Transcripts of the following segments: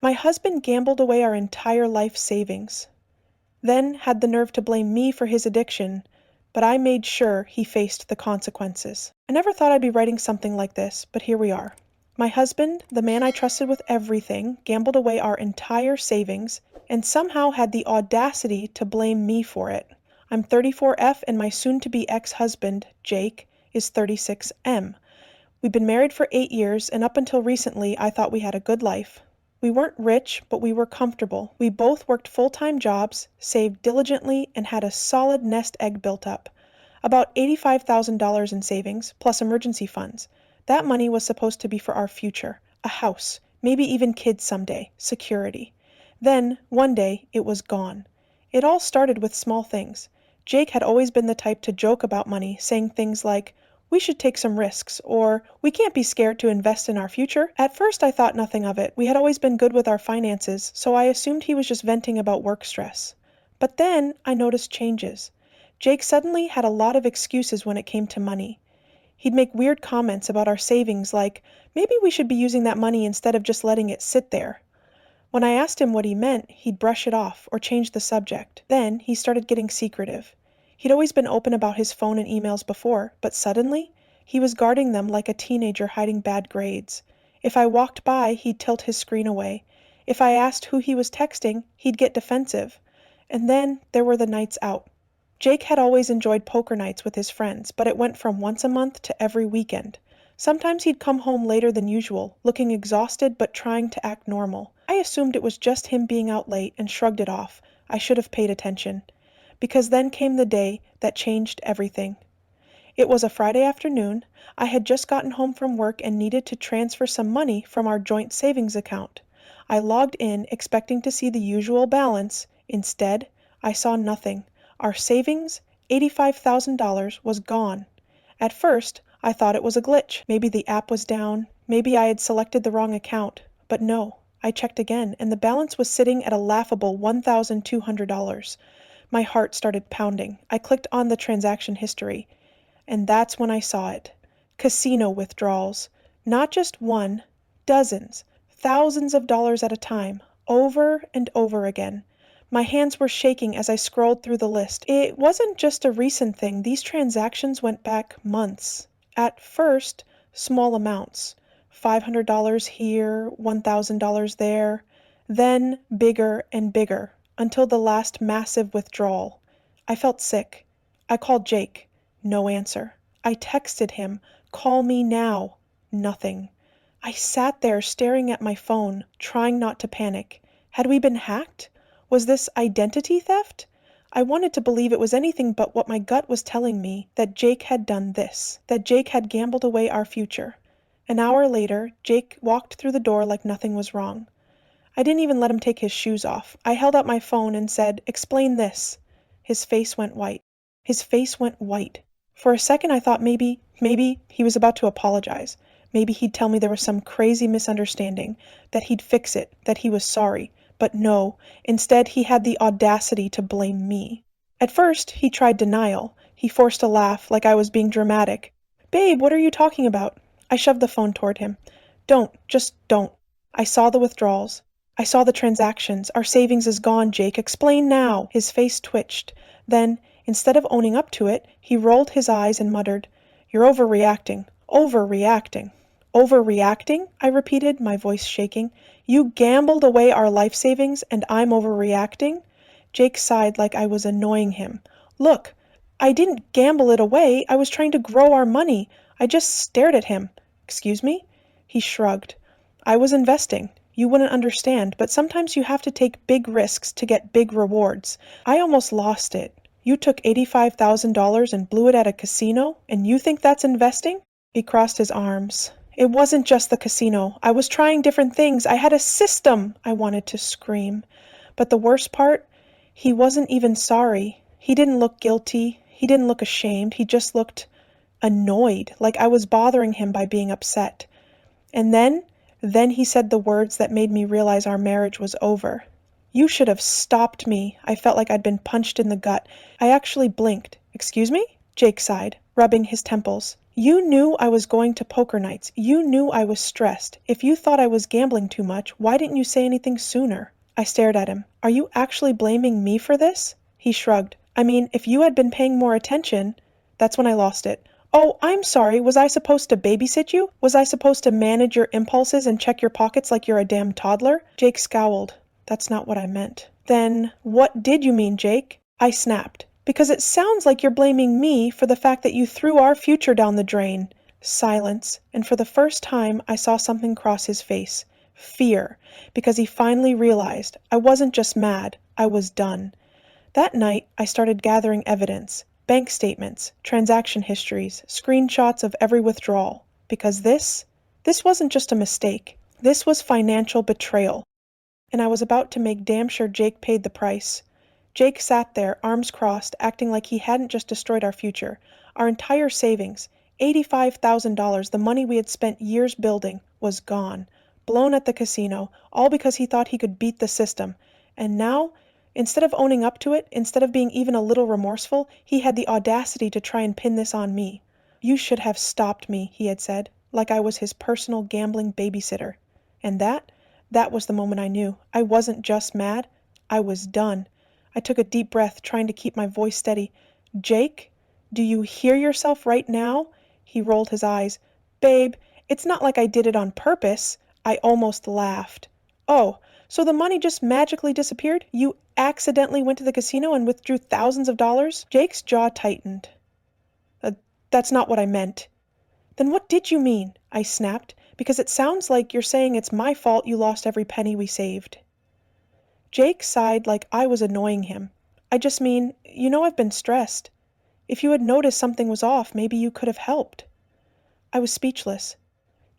My husband gambled away our entire life savings, then had the nerve to blame me for his addiction, but I made sure he faced the consequences. I never thought I'd be writing something like this, but here we are. My husband, the man I trusted with everything, gambled away our entire savings and somehow had the audacity to blame me for it. I'm 34F and my soon-to-be ex-husband, Jake, is 36M. We've been married for 8 years, and up until recently I thought we had a good life. We weren't rich, but we were comfortable. We both worked full-time jobs, saved diligently, and had a solid nest egg built up. About $85,000 in savings, plus emergency funds. That money was supposed to be for our future. A house, maybe even kids someday, security. Then, one day, it was gone. It all started with small things. Jake had always been the type to joke about money, saying things like, "We should take some risks," or "We can't be scared to invest in our future." At first I thought nothing of it. We had always been good with our finances, so I assumed he was just venting about work stress. But then I noticed changes. Jake suddenly had a lot of excuses when it came to money. He'd make weird comments about our savings like, maybe we should be using that money instead of just letting it sit there. When I asked him what he meant, he'd brush it off or change the subject. Then he started getting secretive. He'd always been open about his phone and emails before, but suddenly, he was guarding them like a teenager hiding bad grades. If I walked by, he'd tilt his screen away. If I asked who he was texting, he'd get defensive. And then there were the nights out. Jake had always enjoyed poker nights with his friends, but it went from once a month to every weekend. Sometimes he'd come home later than usual, looking exhausted but trying to act normal. I assumed it was just him being out late and shrugged it off. I should have paid attention. Because then came the day that changed everything. It was a Friday afternoon. I had just gotten home from work and needed to transfer some money from our joint savings account. I logged in expecting to see the usual balance. Instead, I saw nothing. Our savings, $85,000, was gone. At first, I thought it was a glitch. Maybe the app was down. Maybe I had selected the wrong account. But no, I checked again, and the balance was sitting at a laughable $1,200. My heart started pounding. I clicked on the transaction history, and that's when I saw it. Casino withdrawals. Not just one, dozens, thousands of dollars at a time, over and over again. My hands were shaking as I scrolled through the list. It wasn't just a recent thing. These transactions went back months. At first, small amounts. $500 here, $1,000 there. Then bigger and bigger, until the last massive withdrawal. I felt sick. I called Jake. No answer. I texted him, "Call me now." Nothing. I sat there staring at my phone, trying not to panic. Had we been hacked? Was this identity theft? I wanted to believe it was anything but what my gut was telling me, that Jake had done this, that Jake had gambled away our future. An hour later, Jake walked through the door like nothing was wrong. I didn't even let him take his shoes off. I held out my phone and said, "Explain this." His face went white. His face went white. For a second I thought maybe he was about to apologize. Maybe he'd tell me there was some crazy misunderstanding, that he'd fix it, that he was sorry. But no, instead he had the audacity to blame me. At first, he tried denial. He forced a laugh, like I was being dramatic. "Babe, what are you talking about?" I shoved the phone toward him. "Don't, just don't. I saw the withdrawals. I saw the transactions. Our savings is gone, Jake. Explain now." His face twitched. Then, instead of owning up to it, he rolled his eyes and muttered, "You're overreacting. Overreacting." "Overreacting?" I repeated, my voice shaking. "You gambled away our life savings, and I'm overreacting?" Jake sighed like I was annoying him. "Look, I didn't gamble it away. I was trying to grow our money." I just stared at him. "Excuse me?" He shrugged. "I was investing. You wouldn't understand, but sometimes you have to take big risks to get big rewards. I almost lost it. You took $85,000 and blew it at a casino, and you think that's investing?" He crossed his arms. "It wasn't just the casino. I was trying different things. I had a system." I wanted to scream. But the worst part, he wasn't even sorry. He didn't look guilty. He didn't look ashamed. He just looked annoyed, like I was bothering him by being upset. And then he said the words that made me realize our marriage was over. "You should have stopped me." I felt like I'd been punched in the gut. I actually blinked. "Excuse me?" Jake sighed, rubbing his temples. You knew I was going to poker nights. You knew I was stressed. If you thought I was gambling too much, why didn't you say anything sooner? I stared at him. Are you actually blaming me for this? He shrugged. I mean, if you had been paying more attention... That's when I lost it. Oh, I'm sorry. Was I supposed to babysit you? Was I supposed to manage your impulses and check your pockets like you're a damn toddler? Jake scowled. That's not what I meant. Then, what did you mean, Jake? I snapped. Because it sounds like you're blaming me for the fact that you threw our future down the drain. Silence, and for the first time I saw something cross his face. Fear, because he finally realized I wasn't just mad, I was done. That night, I started gathering evidence. Bank statements, transaction histories, screenshots of every withdrawal. Because this wasn't just a mistake. This was financial betrayal. And I was about to make damn sure Jake paid the price. Jake sat there, arms crossed, acting like he hadn't just destroyed our future. Our entire savings, $85,000, the money we had spent years building, was gone. Blown at the casino, all because he thought he could beat the system. And now, instead of owning up to it, instead of being even a little remorseful, he had the audacity to try and pin this on me. You should have stopped me, he had said, like I was his personal gambling babysitter. And that was the moment I knew. I wasn't just mad, I was done. I took a deep breath, trying to keep my voice steady. Jake, do you hear yourself right now? He rolled his eyes. Babe, it's not like I did it on purpose. I almost laughed. Oh, so the money just magically disappeared? You accidentally went to the casino and withdrew thousands of dollars? Jake's jaw tightened. That's not what I meant. Then what did you mean? I snapped, because it sounds like you're saying it's my fault you lost every penny we saved. Jake sighed like I was annoying him. I just mean, I've been stressed. If you had noticed something was off, maybe you could have helped. I was speechless.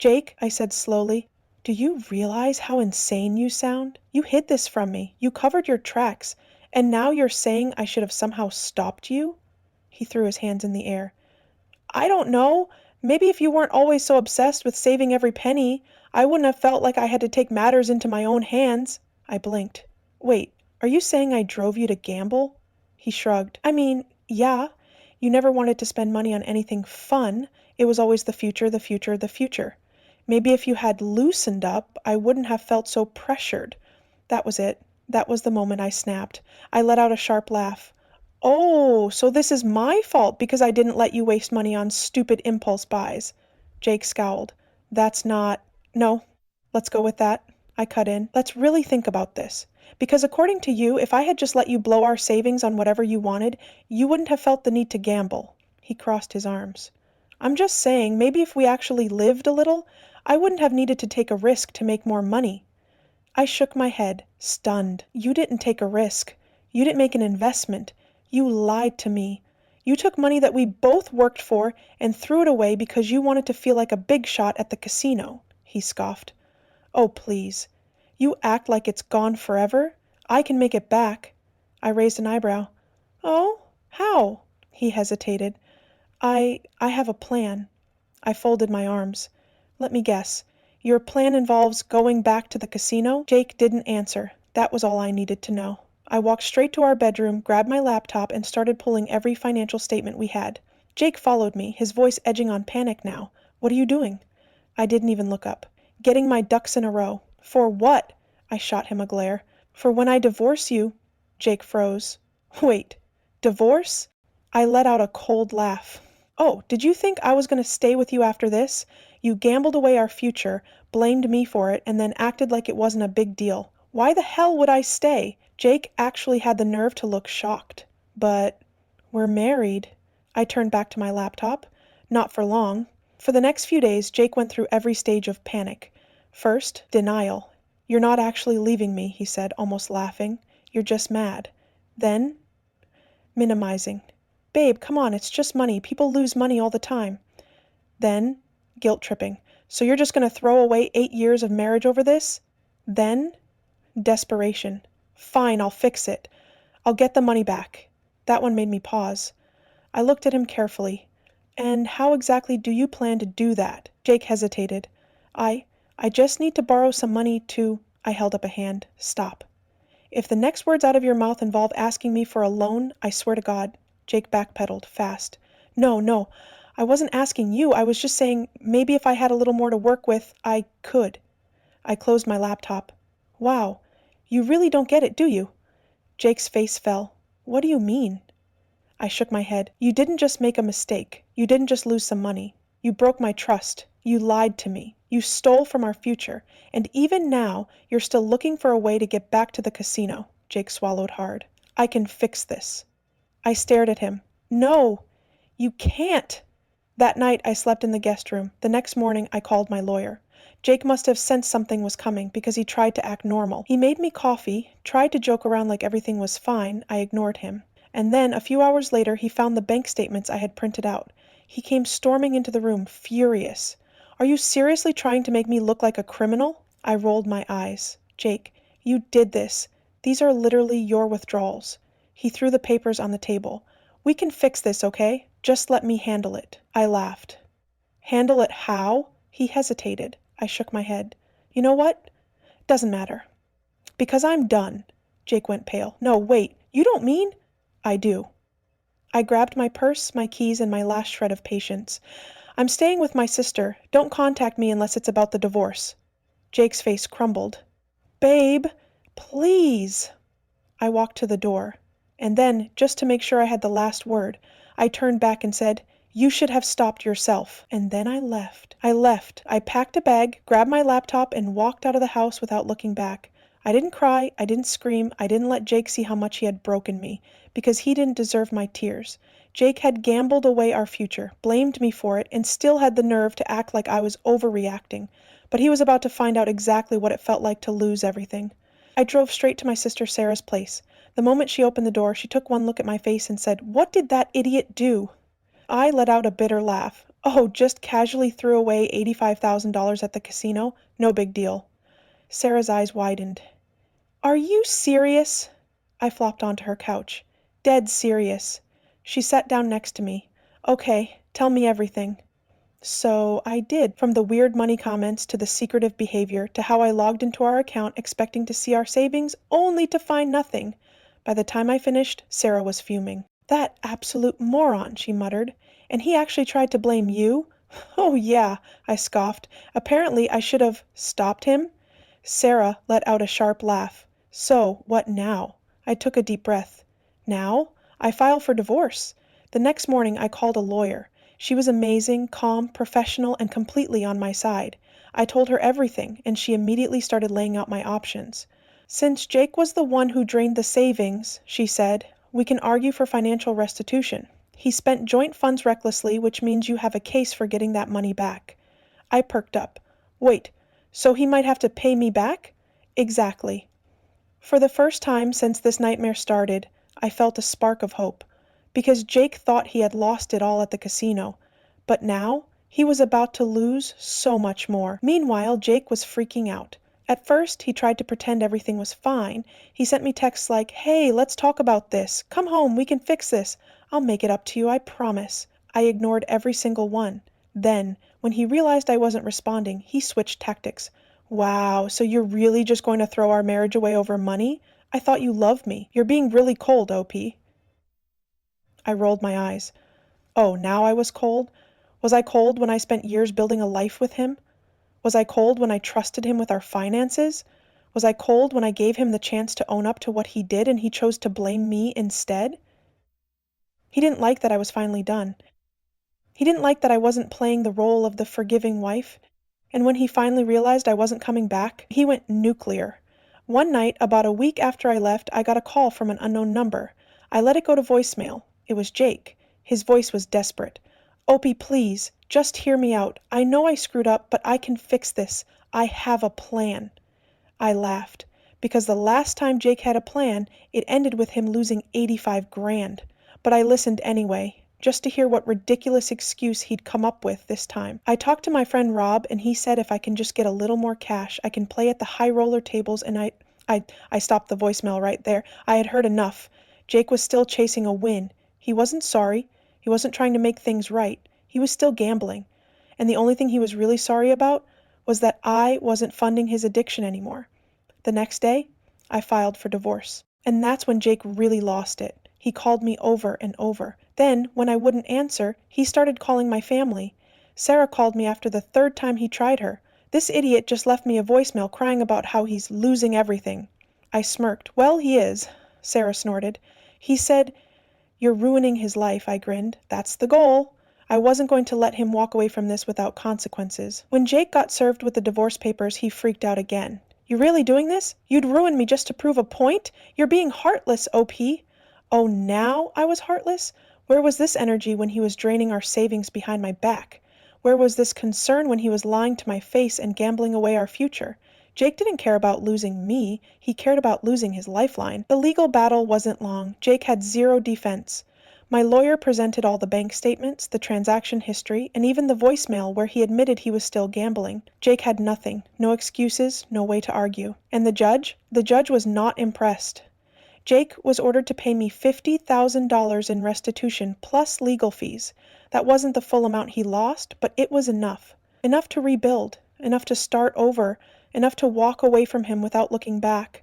Jake, I said slowly, do you realize how insane you sound? You hid this from me. You covered your tracks. And now you're saying I should have somehow stopped you? He threw his hands in the air. I don't know. Maybe if you weren't always so obsessed with saving every penny, I wouldn't have felt like I had to take matters into my own hands. I blinked. Wait, are you saying I drove you to gamble? He shrugged. I mean, yeah. You never wanted to spend money on anything fun. It was always the future, the future, the future. Maybe if you had loosened up, I wouldn't have felt so pressured. That was it. That was the moment I snapped. I let out a sharp laugh. Oh, so this is my fault because I didn't let you waste money on stupid impulse buys. Jake scowled. That's not... No, let's go with that. I cut in. Let's really think about this. Because according to you, if I had just let you blow our savings on whatever you wanted, you wouldn't have felt the need to gamble. He crossed his arms. I'm just saying, maybe if we actually lived a little, I wouldn't have needed to take a risk to make more money. I shook my head, stunned. You didn't take a risk. You didn't make an investment. You lied to me. You took money that we both worked for and threw it away because you wanted to feel like a big shot at the casino. He scoffed. Oh, please. You act like it's gone forever. I can make it back. I raised an eyebrow. Oh, how? He hesitated. I have a plan. I folded my arms. Let me guess. Your plan involves going back to the casino? Jake didn't answer. That was all I needed to know. I walked straight to our bedroom, grabbed my laptop, and started pulling every financial statement we had. Jake followed me, his voice edging on panic now. What are you doing? I didn't even look up. Getting my ducks in a row. For what? I shot him a glare. For when I divorce you... Jake froze. Wait, divorce? I let out a cold laugh. Oh, did you think I was going to stay with you after this? You gambled away our future, blamed me for it, and then acted like it wasn't a big deal. Why the hell would I stay? Jake actually had the nerve to look shocked. But we're married. I turned back to my laptop. Not for long. For the next few days, Jake went through every stage of panic. First, denial. You're not actually leaving me, he said, almost laughing. You're just mad. Then, minimizing. Babe, come on, it's just money. People lose money all the time. Then, guilt-tripping. So you're just going to throw away 8 years of marriage over this? Then, desperation. Fine, I'll fix it. I'll get the money back. That one made me pause. I looked at him carefully. And how exactly do you plan to do that? Jake hesitated. I just need to borrow some money to... I held up a hand. Stop. If the next words out of your mouth involve asking me for a loan, I swear to God. Jake backpedaled, fast. No. I wasn't asking you, I was just saying maybe if I had a little more to work with, I could. I closed my laptop. Wow, you really don't get it, do you? Jake's face fell. What do you mean? I shook my head. You didn't just make a mistake. You didn't just lose some money. You broke my trust. You lied to me. You stole from our future. And even now, you're still looking for a way to get back to the casino. Jake swallowed hard. I can fix this. I stared at him. No, you can't. That night, I slept in the guest room. The next morning, I called my lawyer. Jake must have sensed something was coming because he tried to act normal. He made me coffee, tried to joke around like everything was fine. I ignored him. And then, a few hours later, he found the bank statements I had printed out. He came storming into the room, furious. Are you seriously trying to make me look like a criminal? I rolled my eyes. Jake, you did this. These are literally your withdrawals. He threw the papers on the table. We can fix this, okay? Just let me handle it. I laughed. Handle it how? He hesitated. I shook my head. You know what? Doesn't matter. Because I'm done. Jake went pale. No, wait. You don't mean? I do. I grabbed my purse, my keys, and my last shred of patience. I'm staying with my sister. Don't contact me unless it's about the divorce. Jake's face crumbled. Babe, please. I walked to the door. And then, just to make sure I had the last word, I turned back and said, you should have stopped yourself. And then I left. I packed a bag, grabbed my laptop, and walked out of the house without looking back. I didn't cry, I didn't scream, I didn't let Jake see how much he had broken me, because he didn't deserve my tears. Jake had gambled away our future, blamed me for it, and still had the nerve to act like I was overreacting. But he was about to find out exactly what it felt like to lose everything. I drove straight to my sister Sarah's place. The moment she opened the door, she took one look at my face and said, "What did that idiot do?" I let out a bitter laugh. Oh, just casually threw away $85,000 at the casino? No big deal. Sarah's eyes widened. Are you serious? I flopped onto her couch. Dead serious. She sat down next to me. Okay, tell me everything. So I did, from the weird money comments to the secretive behavior to how I logged into our account expecting to see our savings only to find nothing. By the time I finished, Sarah was fuming. That absolute moron, she muttered. And he actually tried to blame you? Oh yeah, I scoffed. Apparently I should have stopped him. Sarah let out a sharp laugh. So, what now? I took a deep breath. Now? I file for divorce. The next morning I called a lawyer. She was amazing, calm, professional, and completely on my side. I told her everything, and she immediately started laying out my options. Since Jake was the one who drained the savings, she said, we can argue for financial restitution. He spent joint funds recklessly, which means you have a case for getting that money back. I perked up. Wait, so he might have to pay me back? Exactly. For the first time since this nightmare started, I felt a spark of hope. Because Jake thought he had lost it all at the casino. But now, he was about to lose so much more. Meanwhile, Jake was freaking out. At first, he tried to pretend everything was fine. He sent me texts like, hey, let's talk about this. Come home, we can fix this. I'll make it up to you, I promise. I ignored every single one. Then, when he realized I wasn't responding, he switched tactics. Wow, so you're really just going to throw our marriage away over money? I thought you loved me. You're being really cold, OP. I rolled my eyes. Oh, now I was cold? Was I cold when I spent years building a life with him? Was I cold when I trusted him with our finances? Was I cold when I gave him the chance to own up to what he did and he chose to blame me instead? He didn't like that I was finally done. He didn't like that I wasn't playing the role of the forgiving wife. And when he finally realized I wasn't coming back, he went nuclear. One night, about a week after I left, I got a call from an unknown number. I let it go to voicemail. It was Jake. His voice was desperate. Opie, please, just hear me out. I know I screwed up, but I can fix this. I have a plan. I laughed, because the last time Jake had a plan, it ended with him losing 85 grand. But I listened anyway, just to hear what ridiculous excuse he'd come up with this time. I talked to my friend Rob, and he said if I can just get a little more cash, I can play at the high roller tables, and I stopped the voicemail right there. I had heard enough. Jake was still chasing a win. He wasn't sorry. He wasn't trying to make things right. He was still gambling. And the only thing he was really sorry about was that I wasn't funding his addiction anymore. The next day, I filed for divorce. And that's when Jake really lost it. He called me over and over. Then, when I wouldn't answer, he started calling my family. Sarah called me after the third time he tried her. This idiot just left me a voicemail crying about how he's losing everything. I smirked. Well, he is, Sarah snorted. He said, "You're ruining his life," I grinned. "That's the goal." I wasn't going to let him walk away from this without consequences. When Jake got served with the divorce papers, he freaked out again. "You really doing this? You'd ruin me just to prove a point? You're being heartless, OP." Oh, now I was heartless? Where was this energy when he was draining our savings behind my back? Where was this concern when he was lying to my face and gambling away our future? Jake didn't care about losing me, he cared about losing his lifeline. The legal battle wasn't long. Jake had zero defense. My lawyer presented all the bank statements, the transaction history, and even the voicemail where he admitted he was still gambling. Jake had nothing, no excuses, no way to argue. And the judge? The judge was not impressed. Jake was ordered to pay me $50,000 in restitution plus legal fees. That wasn't the full amount he lost, but it was enough. Enough to rebuild, enough to start over, enough to walk away from him without looking back.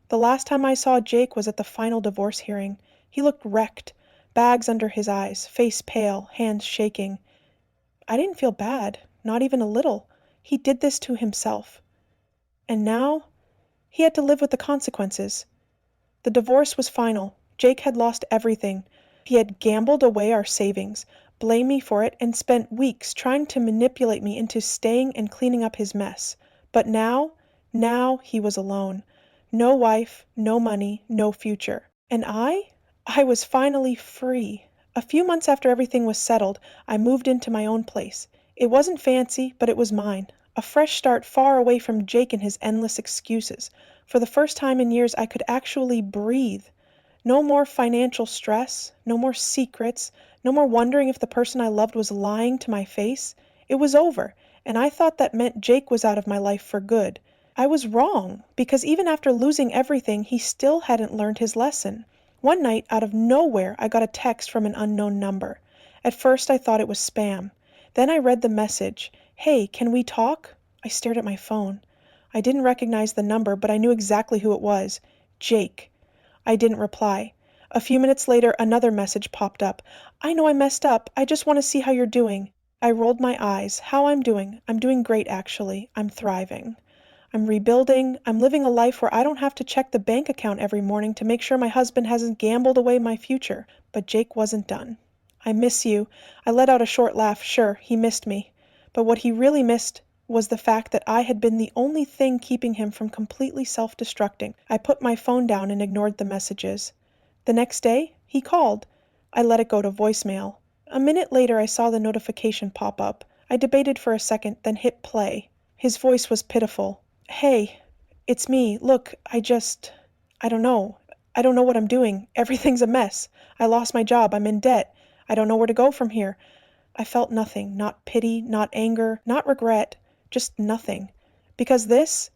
The last time I saw Jake was at the final divorce hearing. He looked wrecked. Bags under his eyes, face pale, hands shaking. I didn't feel bad, not even a little. He did this to himself. And now, he had to live with the consequences. The divorce was final. Jake had lost everything. He had gambled away our savings, blamed me for it, and spent weeks trying to manipulate me into staying and cleaning up his mess. But now he was alone. No wife, no money, no future. And I was finally free. A few months after everything was settled, I moved into my own place. It wasn't fancy, but it was mine. A fresh start far away from Jake and his endless excuses. For the first time in years, I could actually breathe. No more financial stress, no more secrets, no more wondering if the person I loved was lying to my face. It was over, and I thought that meant Jake was out of my life for good. I was wrong, because even after losing everything, he still hadn't learned his lesson. One night, out of nowhere, I got a text from an unknown number. At first, I thought it was spam. Then I read the message. "Hey, can we talk?" I stared at my phone. I didn't recognize the number, but I knew exactly who it was. Jake. I didn't reply. A few minutes later, another message popped up. "I know I messed up. I just want to see how you're doing." I rolled my eyes. "How I'm doing? I'm doing great, actually. I'm thriving. I'm rebuilding. I'm living a life where I don't have to check the bank account every morning to make sure my husband hasn't gambled away my future." But Jake wasn't done. "I miss you." I let out a short laugh. Sure, he missed me. But what he really missed was the fact that I had been the only thing keeping him from completely self-destructing. I put my phone down and ignored the messages. The next day, he called. I let it go to voicemail. A minute later, I saw the notification pop up. I debated for a second, then hit play. His voice was pitiful. "Hey, it's me. Look, I don't know. I don't know what I'm doing. Everything's a mess. I lost my job. I'm in debt. I don't know where to go from here." I felt nothing, not pity, not anger, not regret, just nothing. Because this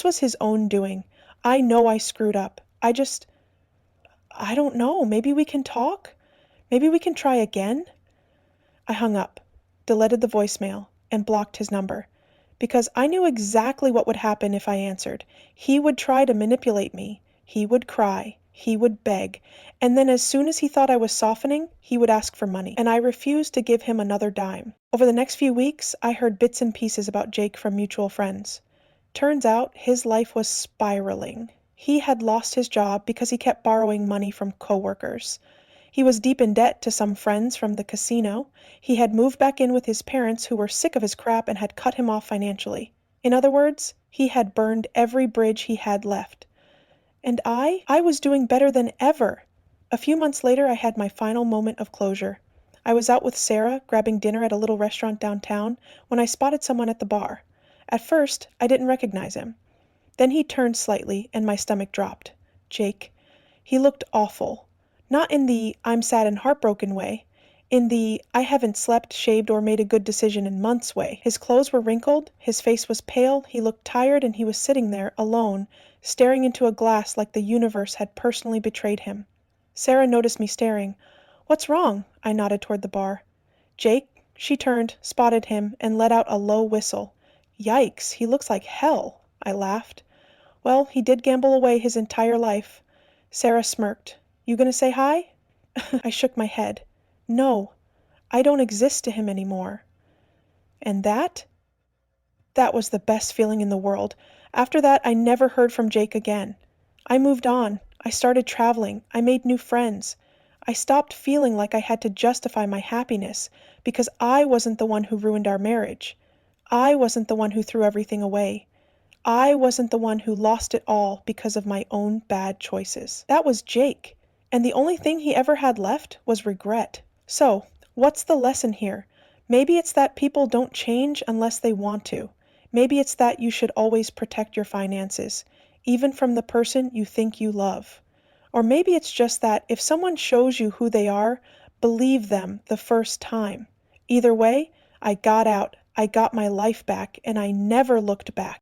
was his own doing. I know I screwed up. I don't know. Maybe we can talk? Maybe we can try again? I hung up, deleted the voicemail, and blocked his number. Because I knew exactly what would happen if I answered. He would try to manipulate me. He would cry. He would beg. And then as soon as he thought I was softening, he would ask for money. And I refused to give him another dime. Over the next few weeks, I heard bits and pieces about Jake from mutual friends. Turns out his life was spiraling. He had lost his job because he kept borrowing money from coworkers. He was deep in debt to some friends from the casino. He had moved back in with his parents who were sick of his crap and had cut him off financially. In other words, he had burned every bridge he had left. And I was doing better than ever. A few months later, I had my final moment of closure. I was out with Sarah, grabbing dinner at a little restaurant downtown, when I spotted someone at the bar. At first, I didn't recognize him. Then he turned slightly, and my stomach dropped. Jake. He looked awful. Not in the "I'm sad and heartbroken" way. In the "I haven't slept, shaved, or made a good decision in months" way. His clothes were wrinkled, his face was pale, he looked tired, and he was sitting there, alone, staring into a glass like the universe had personally betrayed him. Sarah noticed me staring. "What's wrong?" I nodded toward the bar. "Jake?" She turned, spotted him, and let out a low whistle. "Yikes, he looks like hell," I laughed. "Well, he did gamble away his entire life." Sarah smirked. "You gonna say hi?" I shook my head. No, I don't exist to him anymore. And that was the best feeling in the world. After that, I never heard from Jake again. I moved on. I started traveling. I made new friends. I stopped feeling like I had to justify my happiness because I wasn't the one who ruined our marriage. I wasn't the one who threw everything away. I wasn't the one who lost it all because of my own bad choices. That was Jake, and the only thing he ever had left was regret. So, what's the lesson here? Maybe it's that people don't change unless they want to. Maybe it's that you should always protect your finances, even from the person you think you love. Or maybe it's just that if someone shows you who they are, believe them the first time. Either way, I got out, I got my life back, and I never looked back.